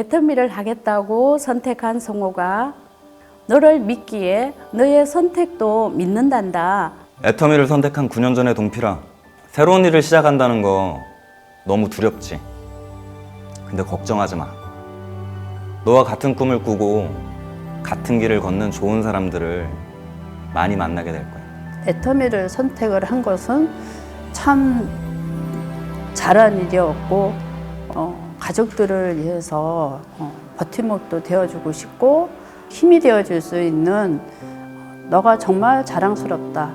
애터미를 하겠다고 선택한 성호가 너를 믿기에 너의 선택도 믿는단다. 애터미를 선택한 9년 전의 동필아, 새로운 일을 시작한다는 거 너무 두렵지. 근데 걱정하지 마. 너와 같은 꿈을 꾸고 같은 길을 걷는 좋은 사람들을 많이 만나게 될 거야. 애터미를 선택을 한 것은 참 잘한 일이었고 가족들을 위해서 버팀목도 되어주고 싶고 힘이 되어줄 수 있는 너가 정말 자랑스럽다.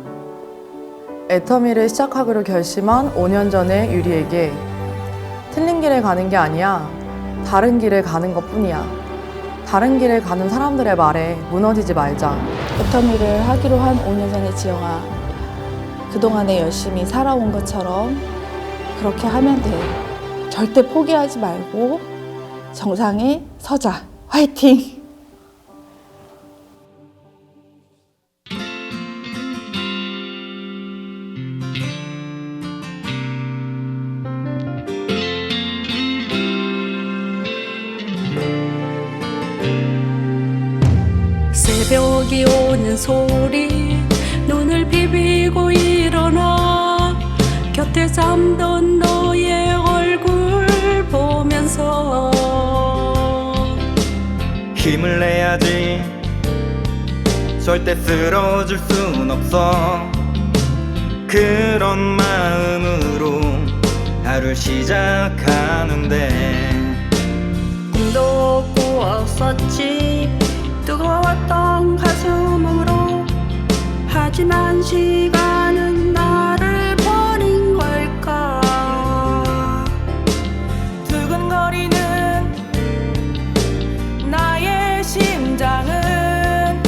애터미를 시작하기로 결심한 5년 전의 유리에게 틀린 길을 가는 게 아니야. 다른 길을 가는 것뿐이야. 다른 길을 가는 사람들의 말에 무너지지 말자. 애터미를 하기로 한 5년 전의 지영아, 그동안에 열심히 살아온 것처럼 그렇게 하면 돼. 절대 포기하지 말고 정상에 서자. 화이팅! 새벽이 오는 소리 눈을 비비고 일어나 곁에 잠든 너의 얼굴 보면서 힘을 내야지. 절대 쓰러질 순 없어. 그런 마음으로 하루를 시작하는데 꿈도 꾸었었지 뜨거웠던 가슴으로. 하지만 시간은 나를 버린 걸까. 두근거리는 나의 심장은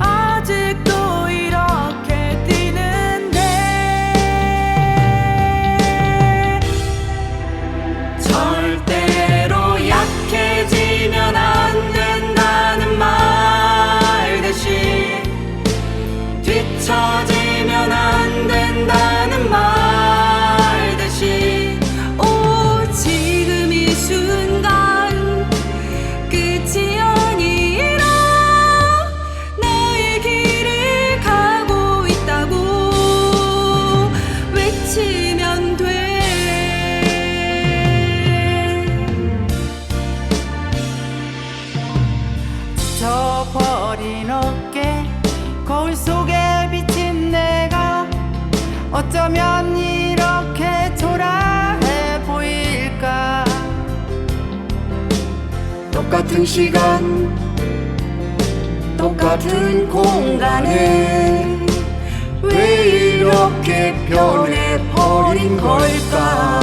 아직도 이렇게 뛰는데 절대로 약해지면 안 된다는 말 대신 뒤처지면 안 된다는 말 대신 지금 이 순간 끝이 아니라 나의 길을 가고 있다고 외치면 돼. 지쳐버린 어깨 거울 속에 비친 내가 어쩌면 이렇게 초라해 보일까. 똑같은 시간 똑같은 공간에 왜 이렇게 변해버린 걸까.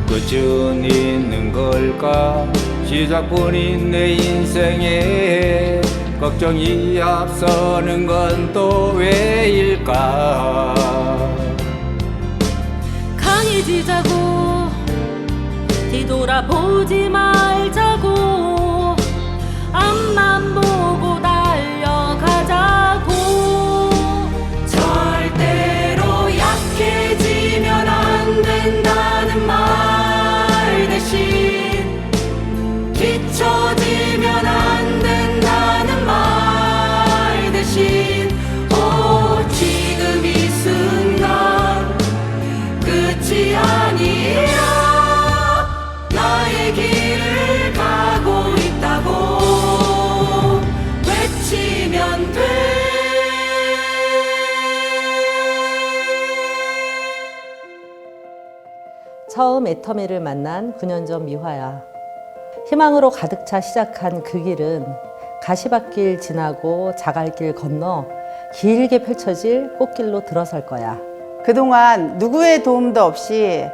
끝은 있는 걸까. 시작뿐인 내 인생에 걱정이 앞서는 건 또 왜일까. 강해지자고 뒤돌아보지 말자고 앞만 보고 달려가자고. 절대로 약해지면 안 된다는 말 대신 뒤처지면 안 된다는 말 대신 지금 이 순간 끝이 아니라 나의 길을 가고 있다고 외치면 돼. 처음 애터미를 만난 9년 전 미화야. 희망으로 가득 차 시작한 그 길은 가시밭길 지나고 자갈길 건너 길게 펼쳐질 꽃길로 들어설 거야. 그동안 누구의 도움도 없이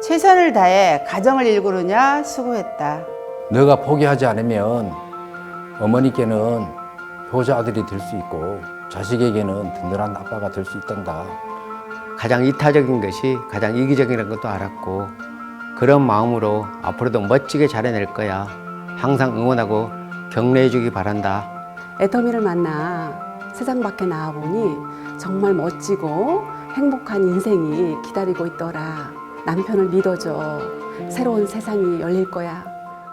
최선을 다해 가정을 일구느냐 수고했다. 너가 포기하지 않으면 어머니께는 효자 아들이 될 수 있고 자식에게는 든든한 아빠가 될 수 있단다. 가장 이타적인 것이 가장 이기적이라는 것도 알았고 그런 마음으로 앞으로도 멋지게 잘해낼 거야. 항상 응원하고 격려해 주기 바란다. 애터미를 만나 세상 밖에 나와보니 정말 멋지고 행복한 인생이 기다리고 있더라. 남편을 믿어줘. 새로운 세상이 열릴 거야.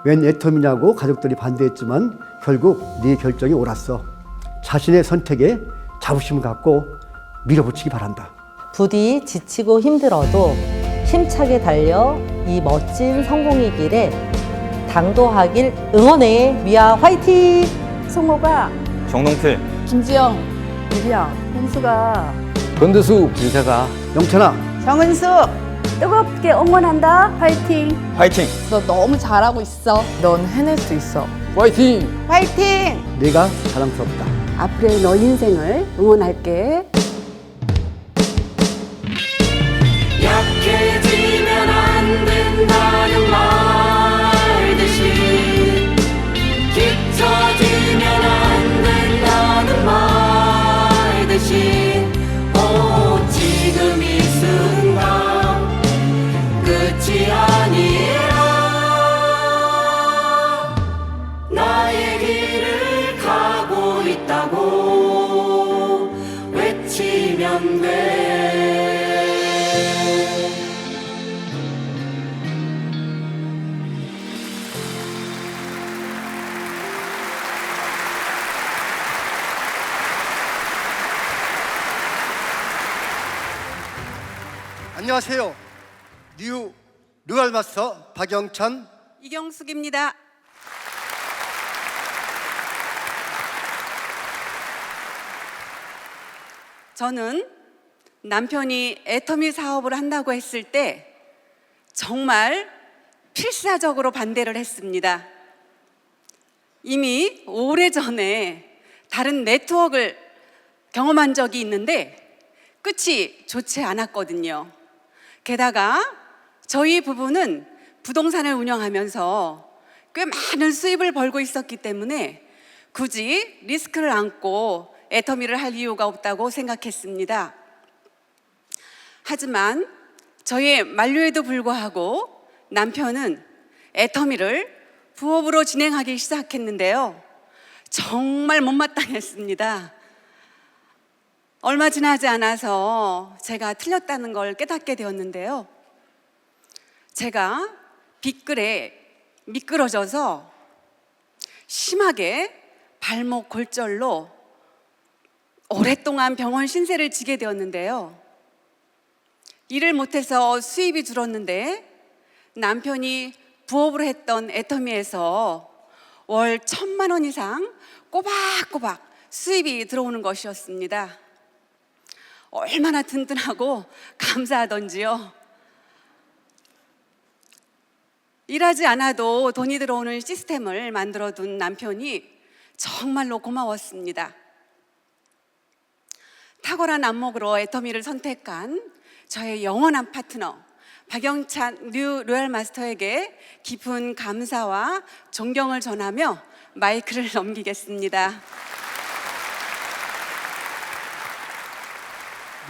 웬 애텀이냐고 가족들이 반대했지만 결국 네 결정이 옳았어. 자신의 선택에 자부심을 갖고 밀어붙이기 바란다. 부디 지치고 힘들어도 힘차게 달려 이 멋진 성공의 길에 당도하길 응원해. 미아 화이팅! 성호가, 정동필, 김지영, 유리야, 현수가 건두수, 윤서가 영찬아, 정은숙, 뜨겁게 응원한다. 화이팅! 화이팅! 너 너무 잘하고 있어. 넌 해낼 수 있어. 화이팅! 화이팅! 네가 자랑스럽다. 앞으로의 너 인생을 응원할게. 약해지면 안 된다는 말 대신 뒤처지면 안 된다는 말 대신 지금 이 순간 끝이 아니라 나의 길을 가고 있다고 외치면 돼. 안녕하세요. 뉴 르알 마스터 박영찬, 이경숙입니다. 저는 남편이 애터미 사업을 한다고 했을 때 정말 필사적으로 반대를 했습니다. 이미 오래전에 다른 네트워크를 경험한 적이 있는데 끝이 좋지 않았거든요. 게다가 저희 부부는 부동산을 운영하면서 꽤 많은 수입을 벌고 있었기 때문에 굳이 리스크를 안고 애터미를 할 이유가 없다고 생각했습니다. 하지만 저의 만류에도 불구하고 남편은 애터미를 부업으로 진행하기 시작했는데요. 정말 못마땅했습니다. 얼마 지나지 않아서 제가 틀렸다는 걸 깨닫게 되었는데요. 제가 빗글에 미끄러져서 심하게 발목 골절로 오랫동안 병원 신세를 지게 되었는데요. 일을 못해서 수입이 줄었는데 남편이 부업으로 했던 애터미에서 월 1,000만 원 이상 꼬박꼬박 수입이 들어오는 것이었습니다. 얼마나 든든하고 감사하던지요. 일하지 않아도 돈이 들어오는 시스템을 만들어둔 남편이 정말로 고마웠습니다. 탁월한 안목으로 애터미를 선택한 저의 영원한 파트너 박영찬 뉴 로얄 마스터에게 깊은 감사와 존경을 전하며 마이크를 넘기겠습니다.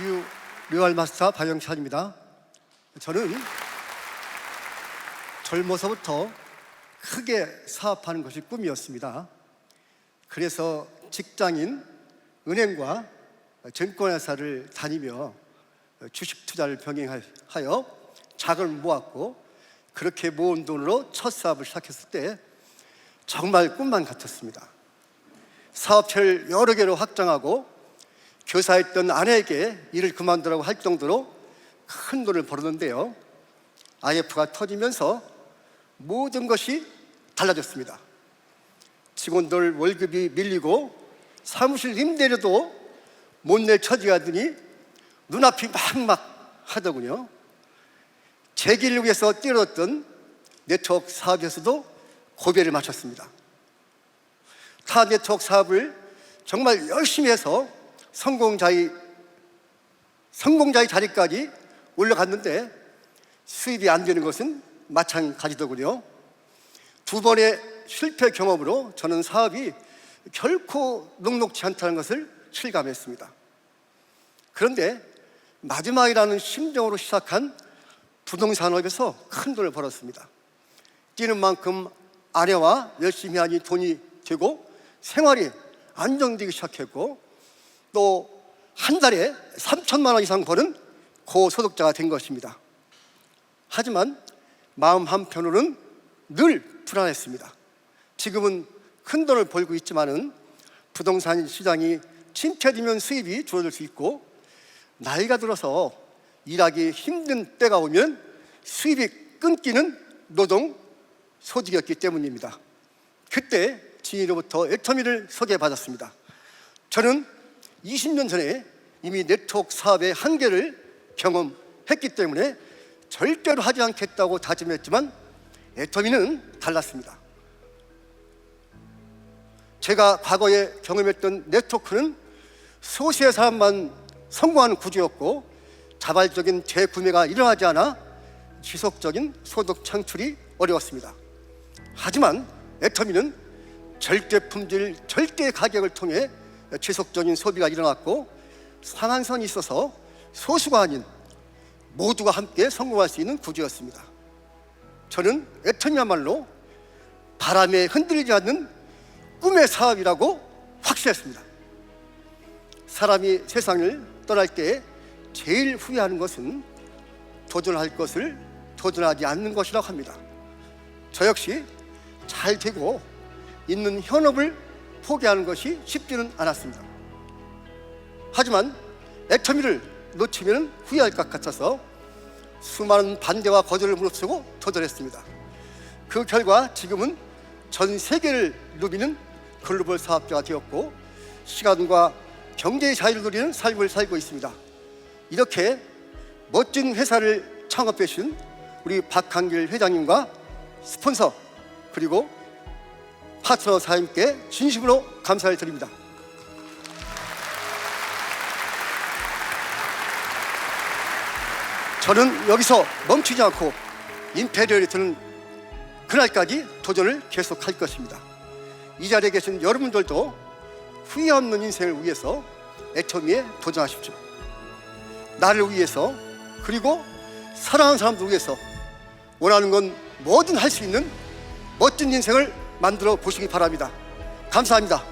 뉴 르알 마스터 박영찬입니다. 저는 젊어서부터 크게 사업하는 것이 꿈이었습니다. 그래서 직장인, 은행과 증권회사를 다니며 주식 투자를 병행하여 자금을 모았고, 그렇게 모은 돈으로 첫 사업을 시작했을 때 정말 꿈만 같았습니다. 사업체를 여러 개로 확장하고 교사했던 아내에게 일을 그만두라고 할 정도로 큰 돈을 벌었는데요. IMF가 터지면서 모든 것이 달라졌습니다. 직원들 월급이 밀리고 사무실 임대료도 못 낼 처지가 되니 눈앞이 막막 하더군요. 제 길을 위해서 뛰어들었던 네트워크 사업에서도 고배를 마쳤습니다. 타 네트워크 사업을 정말 열심히 해서 성공자의 자리까지 올라갔는데 수입이 안 되는 것은 마찬가지더군요. 두 번의 실패 경험으로 저는 사업이 결코 녹록지 않다는 것을 실감했습니다. 그런데 마지막이라는 심정으로 시작한 부동산업에서 큰 돈을 벌었습니다. 뛰는 만큼 아내와 열심히 하니 돈이 되고 생활이 안정되기 시작했고, 또 한 달에 3,000만 원 이상 버는 고소득자가 된 것입니다. 하지만 마음 한편으로는 늘 불안했습니다. 지금은 큰 돈을 벌고 있지만은 부동산 시장이 침체되면 수입이 줄어들 수 있고, 나이가 들어서 일하기 힘든 때가 오면 수입이 끊기는 노동 소득이었기 때문입니다. 그때 지인으로부터 애터미를 소개받았습니다. 저는 20년 전에 이미 네트워크 사업의 한계를 경험했기 때문에 절대로 하지 않겠다고 다짐했지만 애터미는 달랐습니다. 제가 과거에 경험했던 네트워크는 소수의 사람만 성공하는 구조였고, 자발적인 재구매가 일어나지 않아 지속적인 소득 창출이 어려웠습니다. 하지만 애터미는 절대 품질, 절대 가격을 통해 지속적인 소비가 일어났고, 상한선이 있어서 소수가 아닌 모두가 함께 성공할 수 있는 구조였습니다. 저는 애터미야말로 바람에 흔들리지 않는 꿈의 사업이라고 확신했습니다. 사람이 세상을 떠날 때 제일 후회하는 것은 도전할 것을 도전하지 않는 것이라고 합니다. 저 역시 잘 되고 있는 현업을 포기하는 것이 쉽지는 않았습니다. 하지만 애터미를 놓치면 후회할 것 같아서 수많은 반대와 거절을 무릅쓰고 도전했습니다. 그 결과 지금은 전 세계를 누비는 글로벌 사업자가 되었고, 시간과 경제의 자유를 누리는 삶을 살고 있습니다. 이렇게 멋진 회사를 창업해 주신 우리 박한길 회장님과 스폰서 그리고 파트너 사장님께 진심으로 감사를 드립니다. 저는 여기서 멈추지 않고 임페리얼이 되는 그날까지 도전을 계속할 것입니다. 이 자리에 계신 여러분들도 후회 없는 인생을 위해서 애터미에 도전하십시오. 나를 위해서, 그리고 사랑하는 사람들 위해서 원하는 건 뭐든 할 수 있는 멋진 인생을 만들어 보시기 바랍니다. 감사합니다.